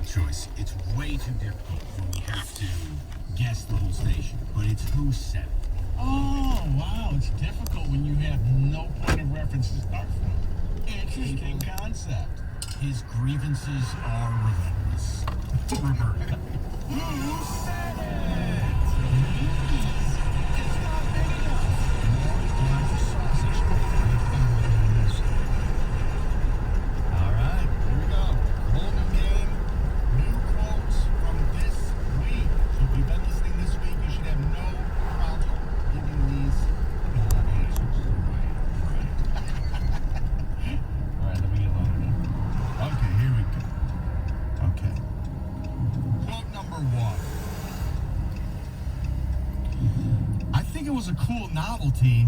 multiple choice. It's way too difficult when we have to guess the whole station. But it's who said it. Oh, wow. It's difficult when you have no point of reference to start from. Interesting concept. His grievances are relentless. Roberta. Who said it? It's not big enough. Time for sausage. All right, here we go. Golden game. New quotes from this week. So if you've been listening this week, you should have no problem giving these answers. All right, let me get loaded up. Okay, here we go. Okay. Quote number one. I think it was a cool novelty,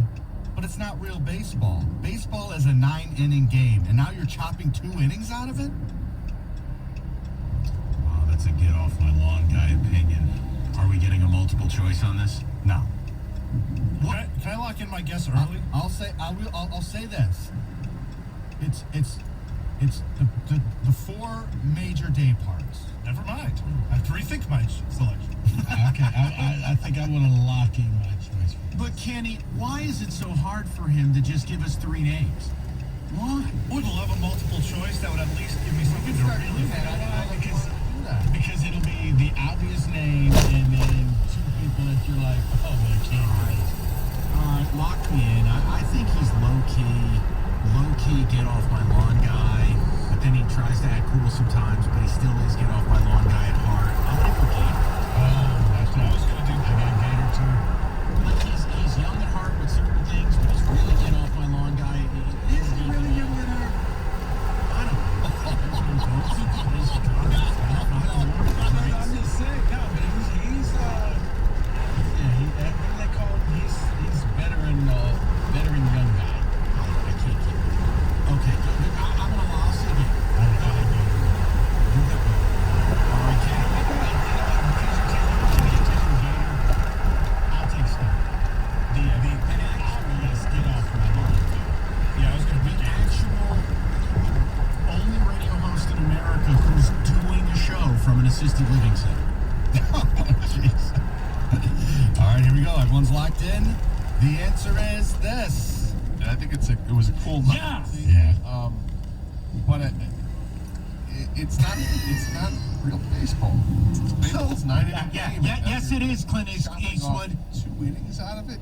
but it's not real baseball. Baseball is a 9-inning game, and now you're chopping 2 innings out of it? Wow, that's a get off my lawn guy opinion. Are we getting a multiple choice on this? No. Can I lock in my guess early? I'll say this. It's the 4 major day parts. Never mind. I rethink my selection. Okay, I think I want to lock in my choice. But Kenny, why is it so hard for him to just give us 3 names? Why? Would love a multiple choice that would at least give me something to really think about. Because it'll be the obvious name and then 2 people that you're like, oh, well, I can't relate. All right, lock me in. I think he's low-key, get off my lawn guy, but then he tries to act cool sometimes, but he still is get off my lawn guy at heart. I'll give him Gator. Oh, that's what I was going to do. I got Gator too. Like he's young at heart with certain things, but he's really get off my lawn guy. Is he really young at heart? I don't know. I'm just saying, no, but he's what do they call him? He's veteran young guy. I can't keep it. Okay, good. I'll see you. I got Gator. All right, Kenny. I'll take Stone. An actual get off my lawn. Yeah, I was going to The be actual only radio host in America who's doing a show from an assisted living center. Oh, jeez. All right, here we go. Everyone's locked in. The answer is this. And I think it was a cool novelty. Yeah. But it's not real baseball. Baseball's 9-inning game. Yes, it is, Clint Eastwood. 2 innings out of it.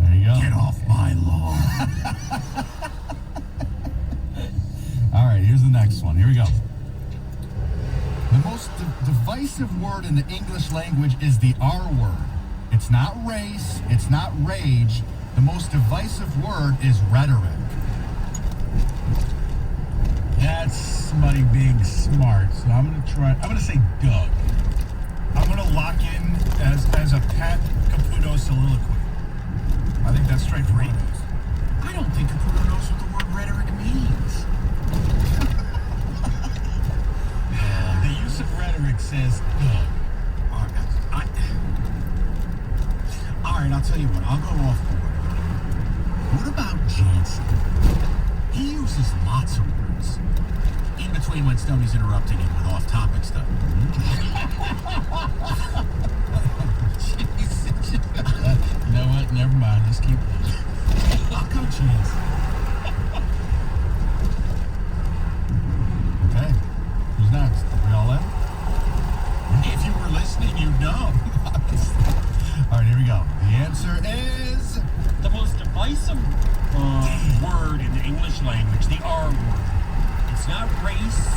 There you go. Get off my lawn. All right, here's the next one. Here we go. The most divisive word in the English language is the R word. It's not race. It's not rage. The most divisive word is rhetoric. That's somebody being smart. So I'm gonna say Doug. I'm going to lock in as a Pat Caputo soliloquy. I think that's straight for Eagles. I don't think Caputo knows what the word rhetoric means. The use of rhetoric says Doug. All right, I'll tell you what. I'll go off board. What about Jansen? He uses lots of words. In between when Stoney's interrupting him with off-topic stuff. You know what? Never mind. Let's keep going. I'll go Jansen. Okay. Who's next? We all in? If you were listening, you'd know. All right, here we go. The answer is The most divisive word in the English language, the R word. It's not race.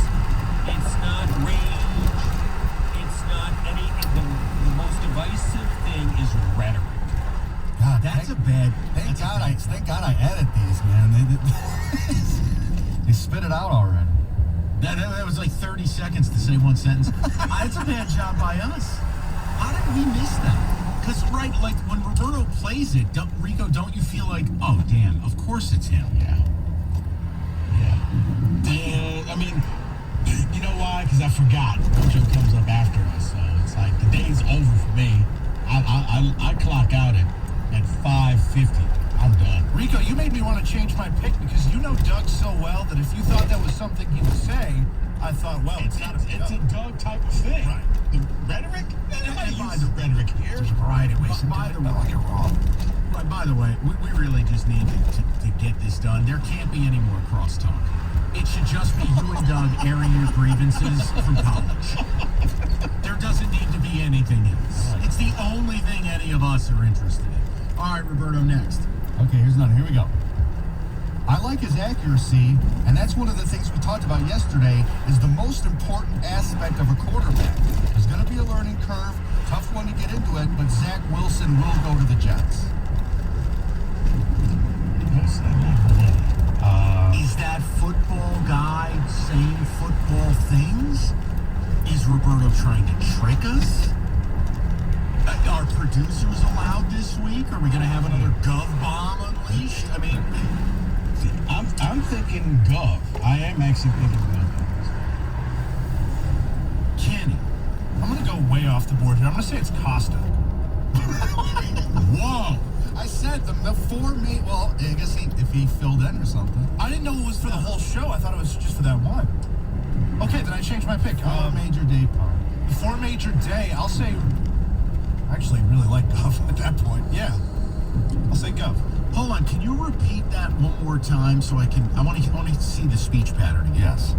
It's not rage. It's not any. The most divisive thing is rhetoric. God. That's a bad. Thank God I edit these, man. They spit it out already. That was like 30 seconds to say one sentence. It's a bad job by us. How did we miss that? Because, right, like, when Roberto plays it, Rico, don't you feel like, oh, damn, of course it's him? Yeah. I mean, you know why? Because I forgot. Mojo comes up after us, so it's like the day's over for me. I clock out at 5:50. I'm done. Rico, you made me want to change my pick because you know Doug so well that if you thought that was something he would say, I thought, well, it's not It's a Doug type of thing. Right. The rhetoric? Nobody by uses rhetoric here. All right, by the way, you're wrong. by the way, we really just need to get this done. There can't be any more crosstalk. It should just be you and Doug airing your grievances from college. There doesn't need to be anything else. It's the only thing any of us are interested in. All right, Roberto, next. Okay, here's another. Here we go. I like his accuracy, and that's one of the things we talked about yesterday, is the most important aspect of a quarterback. There's going to be a learning curve, tough one to get into it, but Zach Wilson will go to the Jets. Is that football guy saying football things? Is Roberto trying to trick us? Are producers allowed this week? Are we going to have another Gov bomb unleashed? I mean, I'm thinking Gov. I am actually thinking Gov. Kenny. I'm going to go way off the board here. I'm going to say it's Costa. Whoa. I said the four main. Well, I guess if he filled in or something. I didn't know it was for the whole show. I thought it was just for that one. Okay, then I changed my pick. Major day part. The four major day, I'll say. I actually really like Gov at that point. Yeah. I'll say Gov. Hold on. Can you repeat that one more time so I want to see the speech pattern again? Yes.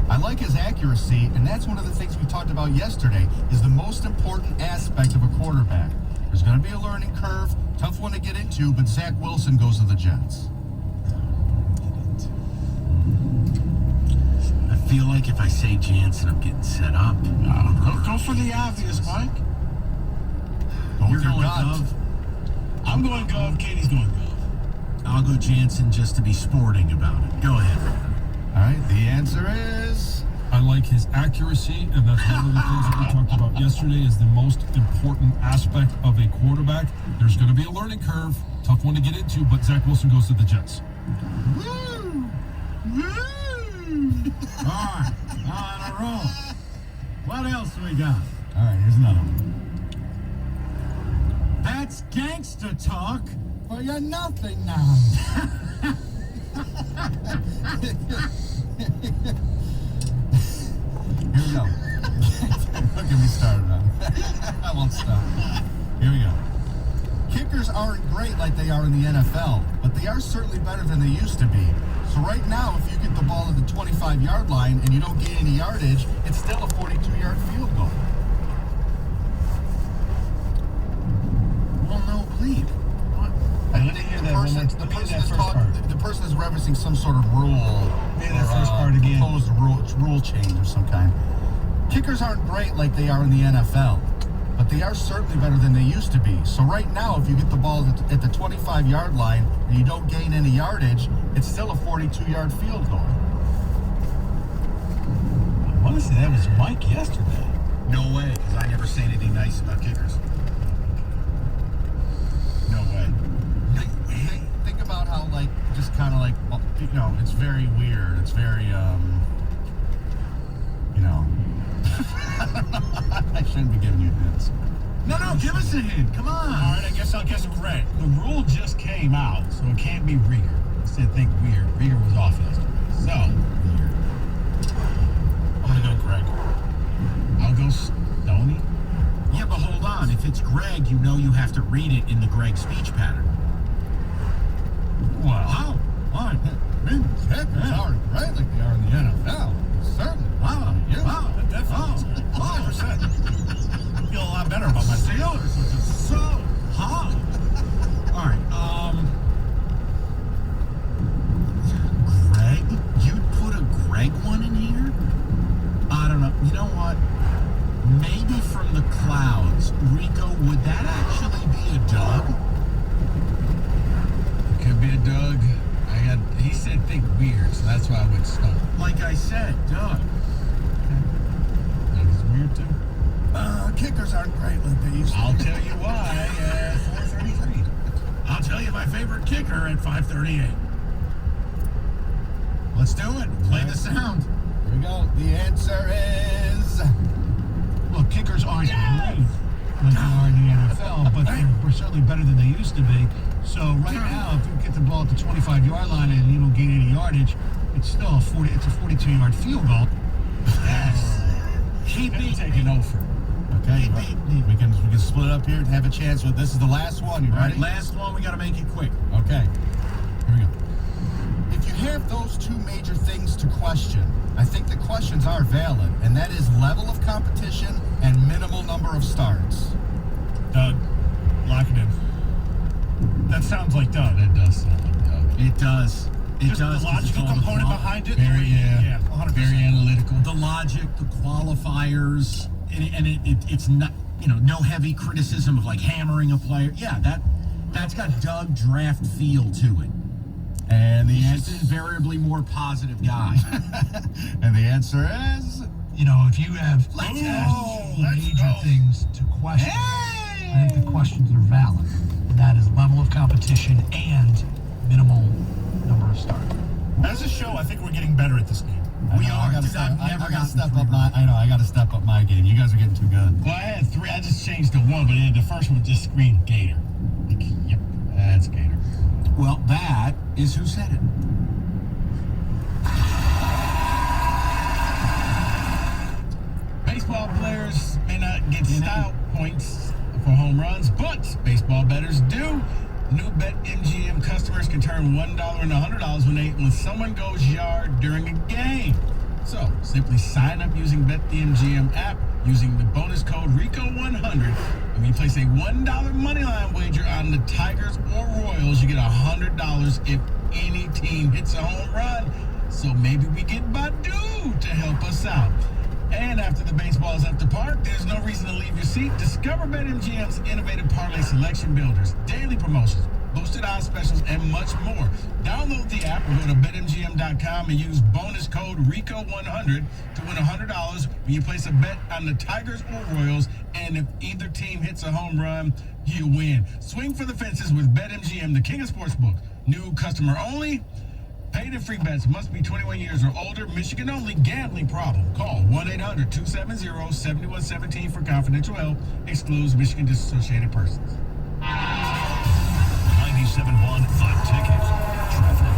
I like his accuracy, and that's one of the things we talked about yesterday, is the most important aspect of a quarterback. There's going to be a learning curve, tough one to get into, but Zach Wilson goes to the Jets. I feel like if I say Jansen, I'm getting set up. Go for the obvious, Mike. Go You're with your going gut. Gov. I'm going Gov. Katie's going Gov. I'll go Jansen just to be sporting about it. Go ahead, Roberto. All right, the answer is... I like his accuracy, and that's one of the things that we talked about yesterday is the most important aspect of a quarterback. There's going to be a learning curve, tough one to get into, but Zach Wilson goes to the Jets. Woo! Woo! All right, on a roll. What else we got? All right, here's another one. That's gangster talk. Well, you're nothing now. Here we go. Don't get me started on it. I won't stop. Here we go. Kickers aren't great like they are in the NFL, but they are certainly better than they used to be. So right now, if you get the ball at the 25-yard line and you don't gain any yardage, it's still a 42-yard field goal. Well, no bleep. What? I didn't hear that one more time. The Repeat person that is first part. the person is referencing some sort of rule. Repeat that first part again. Proposed rule change of some kind. Kickers aren't great like they are in the NFL, but they are certainly better than they used to be. So right now, if you get the ball at the 25-yard line and you don't gain any yardage, it's still a 42-yard field goal. I want to say that was Mike yesterday. No way, because I never say anything nice about kickers. No way. Think about how, like, just kind of like, you know, it's very weird. It's very, you know. I shouldn't be giving you hints. No, give us a hint. Come on. All right, I guess I'll guess Greg. The rule just came out, so it can't be Rieger. I said think weird. Rieger was off yesterday. So, I'm going to go Greg. I'll go Stoney. Yeah, but hold on. If it's Greg, you know you have to read it in the Greg speech pattern. Wow. Wow. What? Kickers aren't great like they are in the NFL. Certainly. Wow. Yeah. Wow. Definitely. Wow. 100%. I feel a lot better about my Steelers are just so hot. All right. Greg? You'd put a Greg one in here? I don't know. You know what? Maybe from the clouds. Rico, would that actually be a Doug? Could be a Doug. He said think weird, so that's why I went Stone. Like I said, Doug. Doug is weird too. Kickers aren't great like they used to. I'll tell you why at 4:33. I'll tell you my favorite kicker at 5:38. Let's do it. Play the sound. Here we go. The answer is... Look, kickers aren't great like they are in the NFL, but they're certainly better than they used to be. So right now, if you get the ball at the 25-yard line and you don't gain any yardage, it's still a 42-yard field goal. Yes. He beat Taking over. Okay, He beat me. we can split it up here and have a chance with this is the last one. You All right, ready? last one. We got to make it quick. Okay, here we go. If you have those two major things to question, I think the questions are valid, and that is level of competition and minimal number of starts. Doug, lock it in. That sounds like Doug. That does sound like Doug. It does. It Just does. the 'cause it's logical all the component qual- behind it. Very, yeah. 100%. Very analytical. the logic, the qualifiers, and it's not, no heavy criticism of like hammering a player. Yeah, that's got Doug draft feel to it. And the He's just answer, invariably more positive guy. and the answer is If you have Let's two go. major things to question, I think the questions are valid. And that is level of competition and minimal number of starts. As a show, I think we're getting better at this game. We are. I gotta Dude, step, I've I never gotta gotten step three up my. I know. I gotta step up my game. You guys are getting too good. Well, I had 3. I just changed to 1, but then the first one just screamed Gator. Yep, that's Gator. Well, that is who said it. Baseball players may not get style points for home runs, but baseball bettors do. New BetMGM customers can turn $1 into $100 when someone goes yard during a game. So simply sign up using BetMGM app using the bonus code RICO100. And when you place a $1 moneyline wager on the Tigers or Royals, you get $100 if any team hits a home run. So maybe we get Badu to help us out. And after the baseball is at the park, there's no reason to leave your seat. Discover BetMGM's innovative parlay selection builders, daily promotions, boosted odds specials, and much more. Download the app or go to BetMGM.com and use bonus code RICO100 to win $100 when you place a bet on the Tigers or Royals. And if either team hits a home run, you win. Swing for the fences with BetMGM, the king of sportsbooks. New customer only. Paid and free bets must be 21 years or older. Michigan only. Gambling problem. Call 1-800-270-7117 for confidential help. Excludes Michigan disassociated persons. 97.1 The Ticket. Traffic.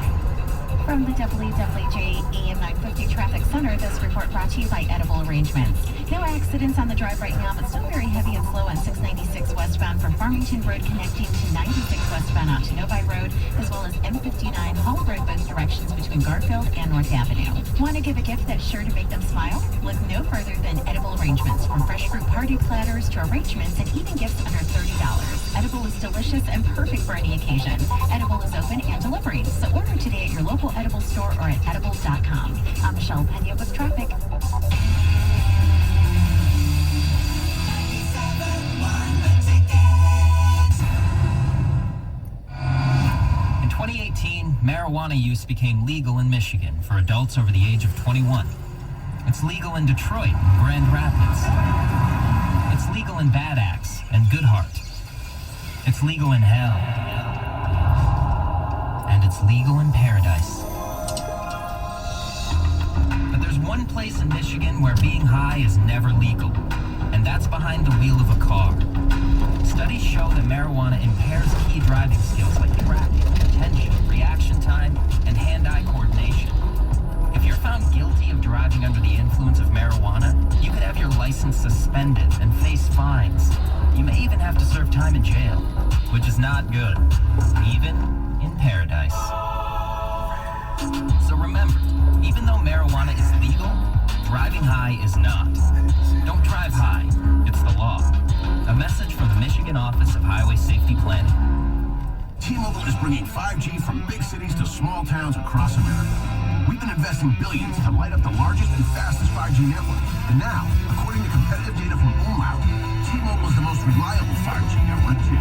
From the WWJ AM 950 Traffic Center, this report brought to you by Edible Arrangements. No accidents on the drive right now, but still very heavy and slow on 696 westbound from Farmington Road connecting to 96 westbound out to Novi Road, as well as M59 Hall Road, both directions between Garfield and North Avenue. Want to give a gift that's sure to make them smile? Look no further than Edible Arrangements. From fresh fruit party platters to arrangements and even gifts under $30. Edible is delicious and perfect for any occasion. Edible is open and delivering, so order today at your local Edible store or at edible.com. I'm Michelle Pena with traffic. In 2018, marijuana use became legal in Michigan for adults over the age of 21. It's legal in Detroit and Grand Rapids. It's legal in Bad Axe and Goodhart. It's legal in hell. And it's legal in paradise. But there's one place in Michigan where being high is never legal, and that's behind the wheel of a car. Studies show that marijuana impairs key driving skills like tracking, attention, reaction time, and hand-eye coordination. If you're found guilty of driving under the influence of marijuana, you could have your license suspended and face fines. You may even have to serve time in jail, which is not good, even in paradise. So remember, even though marijuana is legal, driving high is not. Don't drive high. It's the law. A message from the Michigan Office of Highway Safety Planning. T-Mobile is bringing 5G from big cities to small towns across America. We've been investing billions to light up the largest and fastest 5G network. And now, according to competitive data from Umlaut, T-Mobile is the most reliable 5G network too.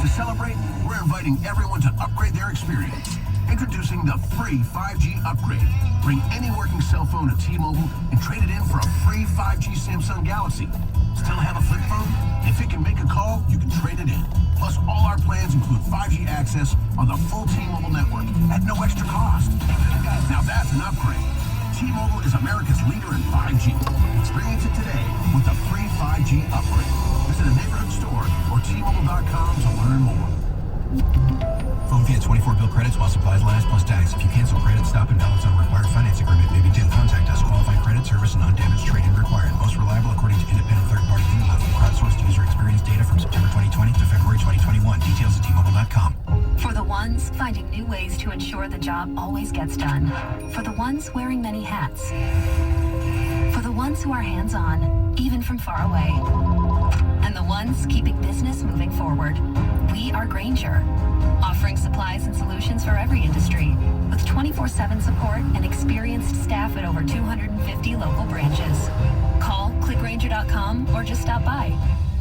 To celebrate, we're inviting everyone to upgrade their experience. Introducing the free 5G upgrade. Bring any working cell phone to T-Mobile and trade it in for a free 5G Samsung Galaxy. Still have a flip phone? If it can make a call, you can trade it in. Plus, all our plans include 5G access on the full T-Mobile network at no extra cost. Now that's an upgrade. T-Mobile is America's leader in 5G. Experience it today with the free 5G upgrade. Visit a neighborhood store or T-Mobile.com to learn more. Phone fee at 24 bill credits while supplies last plus tax. If you cancel credit, stop and balance on required finance agreement may be due. Contact us. Qualified credit service and on-demand ones finding new ways to ensure the job always gets done. For the ones wearing many hats. For the ones who are hands-on, even from far away. And the ones keeping business moving forward. We are Grainger, offering supplies and solutions for every industry, with 24/7 support and experienced staff at over 250 local branches. Call, click Grainger.com, or just stop by.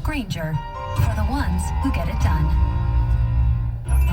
Grainger, for the ones who get it done.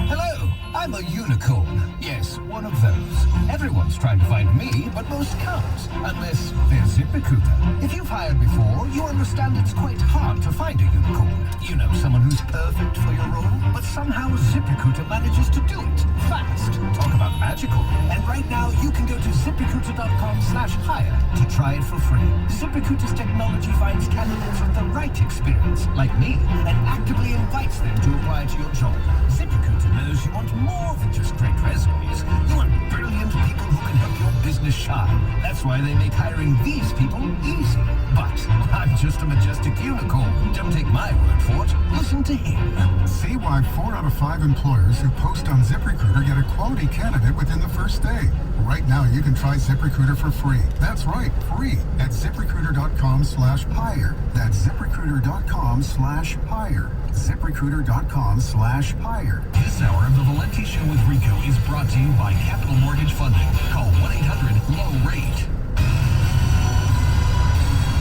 Hello, I'm a unicorn. Yes, one of those. Everyone's trying to find me, but most can't, unless they're ZipRecruiter. If you've hired before, you understand it's quite hard to find a unicorn. You know, someone who's perfect for your role, but somehow ZipRecruiter manages to do it fast. Talk about magical. And right now, you can go to ZipRecruiter.com/hire to try it for free. ZipRecruiter's technology finds candidates with the right experience, like me, and actively invites them to apply to your job. ZipRecruiter knows you want more than just great resumes. You want brilliant people who can help your business shine. That's why they make hiring these people easy. But I'm just a majestic unicorn. Don't take my word for it. Listen to him. See why 4 out of 5 employers who post on ZipRecruiter get a quality candidate within the first day. Right now, you can try ZipRecruiter for free. That's right, free at ZipRecruiter.com/hire. That's ZipRecruiter.com/hire. ZipRecruiter.com/hire. This hour of the Valenti Show with Rico is brought to you by Capital Mortgage Funding. Call 1-800-LOW-RATE.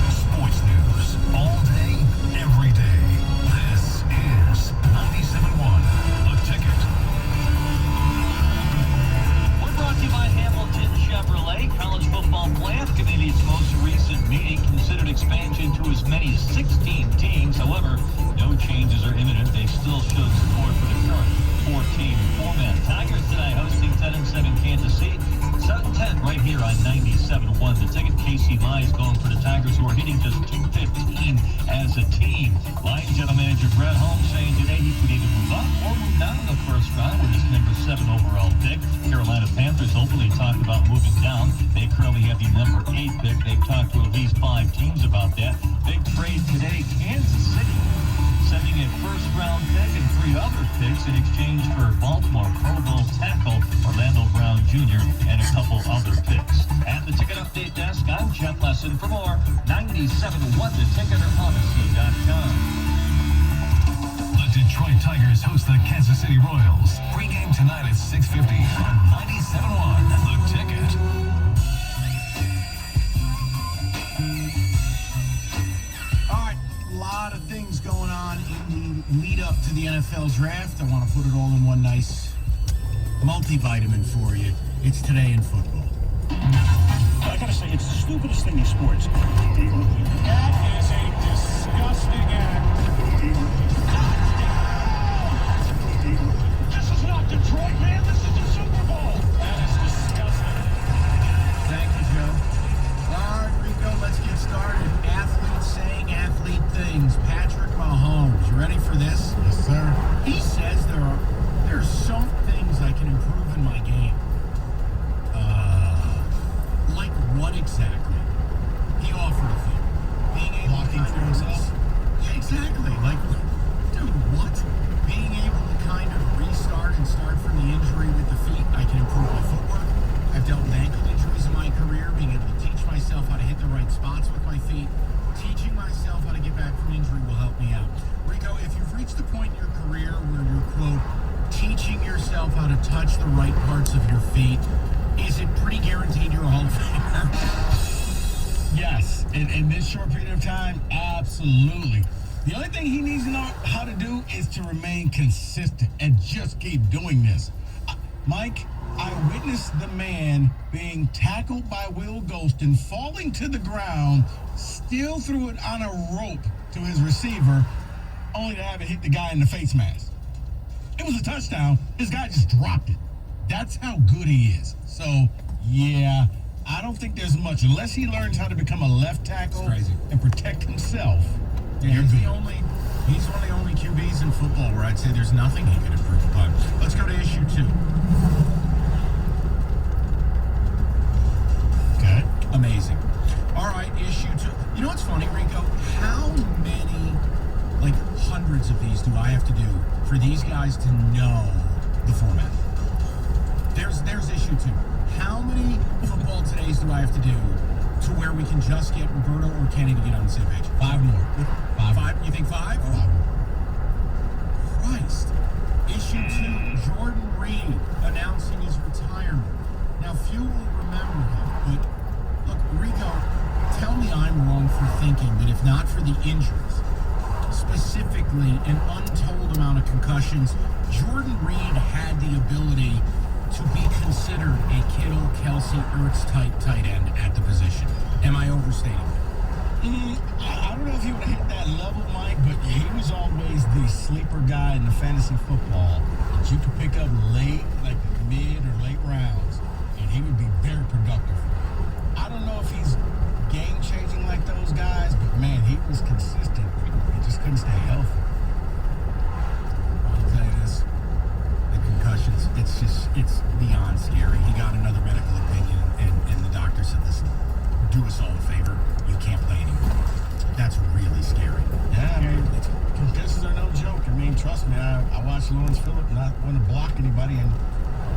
Sports news all day, every day. This is 97.1 The Ticket. We're brought to you by Hamilton Chevrolet. College football playoff committee's most recent meeting considered expansion to as many as 16 teams. However, no changes are imminent. They still showed support for the current 4-team format. Tigers tonight hosting 10-7 Kansas City. 7-10 right here on 97.1 The Ticket. Casey Mize going for the Tigers, who are hitting just .215 as a team. Lions general manager Brett Holmes saying today he could either move up or move down in the first round with his number 7 overall pick. Carolina Panthers openly talked about moving down. They currently have the number 8 pick. They've talked to at least 5 teams about that. Big trade today, Kansas City sending a first-round pick and 3 other picks in exchange for Baltimore Pro Bowl tackle Orlando Brown Jr. and a couple other picks. At the Ticket Update Desk, I'm Jeff Lesson. For more, 97.1 The Ticket or Odyssey.com. The Detroit Tigers host the Kansas City Royals. Pre-game tonight at 6:50 on 97.1 The Ticket. Lot of things going on in the lead up to the NFL draft. I want to put it all in one nice multivitamin for you. It's Today in Football. I gotta say, it's the stupidest thing in sports. That is a disgusting act. This is not Detroit, man. This is the Super Bowl. That is disgusting. Thank you, Joe. All right, Rico, let's get started. Athletes saying athlete things. Patrick Mahomes, you ready for this? Yes, sir. He says there are some things I can improve in my game. Like what exactly? He offered a few. Being able Blocking to for himself? Yeah, exactly. Like, dude, what? Being able to kind of restart and start from the injury with the feet. I can improve my footwork. I've dealt with ankle injuries in my career. Being able to teach myself how to hit the right spots with my feet. Teaching myself how to get back from injury will help me out. Rico, if you've reached the point in your career where you're, quote, teaching yourself how to touch the right parts of your feet, is it pretty guaranteed you're a Hall of Famer? Yes. In this short period of time, absolutely. The only thing he needs to know how to do is to remain consistent and just keep doing this. Mike, I witnessed the man being tackled by Will Golston, falling to the ground, still threw it on a rope to his receiver, only to have it hit the guy in the face mask. It was a touchdown. This guy just dropped it. That's how good he is. So, yeah, I don't think there's much. Unless he learns how to become a left tackle and protect himself. Yeah, he's one of the only QBs in football where I'd say there's nothing he could improve upon. Let's go to issue 2. Okay. Amazing. All right, issue 2. You know what's funny, Rico? How many, like hundreds of these do I have to do for these guys to know the format? There's issue 2. How many football todays do I have to do to where we can just get Roberto or Kenny to get on the same page? 5 more. 5? You think 5? 5. Christ. Issue 2, Jordan Reed announcing his retirement. Now, few will remember him, but look, Rico, tell me I'm wrong for thinking that if not for the injuries, specifically an untold amount of concussions, Jordan Reed had the ability to be considered a Kittle, Kelsey, Ertz type tight end at the position. Am I overstating? I don't know if he would have hit that level, Mike, but he was always the sleeper guy in the fantasy football that you could pick up late, like mid or late rounds, and he would be very productive. I don't know if he's game-changing like those guys, but man, he was consistent. He just couldn't stay healthy. I'll tell you this. The concussions, it's beyond scary. He got another medical opinion, and the doctor said, listen, do us all a favor. You can't play anymore. That's really scary. Yeah, I mean, concussions are no joke. I mean, trust me, I watched Lawrence Phillip not want to block anybody, and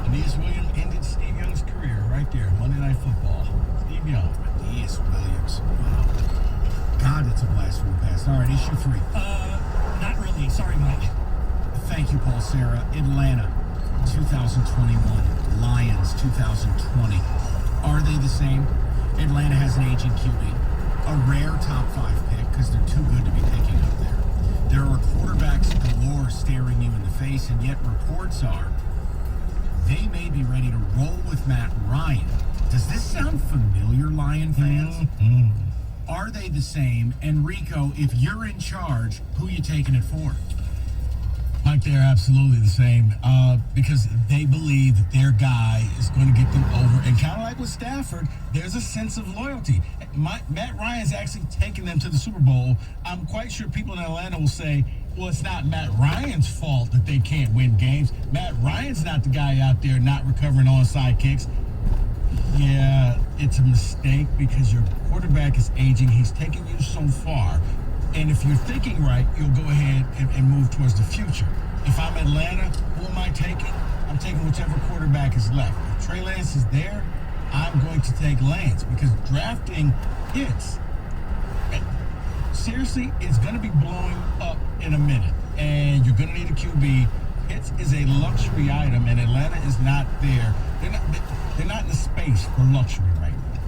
Aeneas Williams ended Steve Young's career right there, Monday Night Football. Steve Young. Aeneas Williams. Wow. God, it's a blast from the past. All right, issue 3. Not really. Sorry, Mike. Thank you, Paul Sarah. Atlanta, 2021. Lions, 2020. Are they the same? Atlanta has an aging QB. A rare top 5 pick because they're too good to be picking up there. There are quarterbacks galore staring you in the face, and yet reports are they may be ready to roll with Matt Ryan. Does this sound familiar, Lion fans? Are they the same? And Rico, if you're in charge, who you taking it for? Mike, they're absolutely the same because they believe that their guy is going to get them over. And kind of like with Stafford, there's a sense of loyalty. Matt Ryan's actually taken them to the Super Bowl. I'm quite sure people in Atlanta will say, well, it's not Matt Ryan's fault that they can't win games. Matt Ryan's not the guy out there not recovering onside kicks. Yeah, it's a mistake because your quarterback is aging. He's taken you so far. And if you're thinking right, you'll go ahead and move towards the future. If I'm Atlanta, who am I taking? I'm taking whichever quarterback is left. If Trey Lance is there, I'm going to take Lance because drafting hits. Seriously, it's going to be blowing up in a minute. And you're going to need a QB. Hits is a luxury item, and Atlanta is not there. They're not in the space for luxury right now.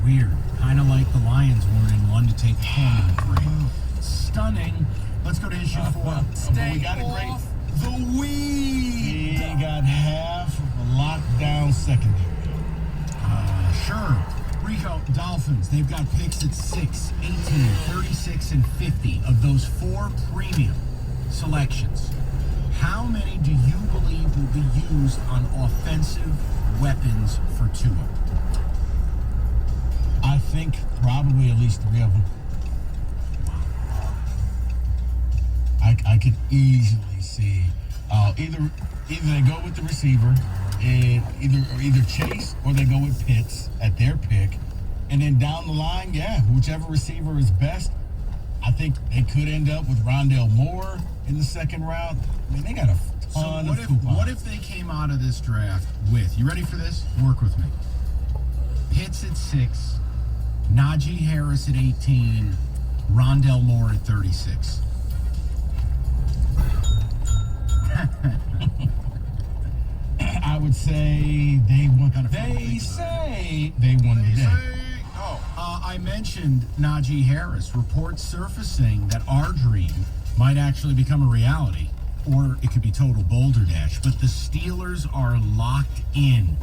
Weird. Kind of like the Lions weren't in one to take home in 3. Stunning. Let's go to issue 4. We got it great. The weed. He got half of a lockdown secondary. Sure. Rico, Dolphins, they've got picks at 6, 18, 36, and 50 of those 4 premium selections. How many do you believe will be used on offensive weapons for Tua? I think probably at least 3 of them. I could easily see either they go with the receiver, and either Chase or they go with Pitts at their pick, and then down the line, whichever receiver is best. I think they could end up with Rondale Moore in the 2nd round. I mean, they got a ton of coupons. What if they came out of this draft with, you ready for this? Work with me. Pitts at 6, Najee Harris at 18, Rondale Moore at 36. I would say they won. They say they won the day. I mentioned Najee Harris. Reports surfacing that our dream might actually become a reality, or it could be total boulder dash. But the Steelers are locked in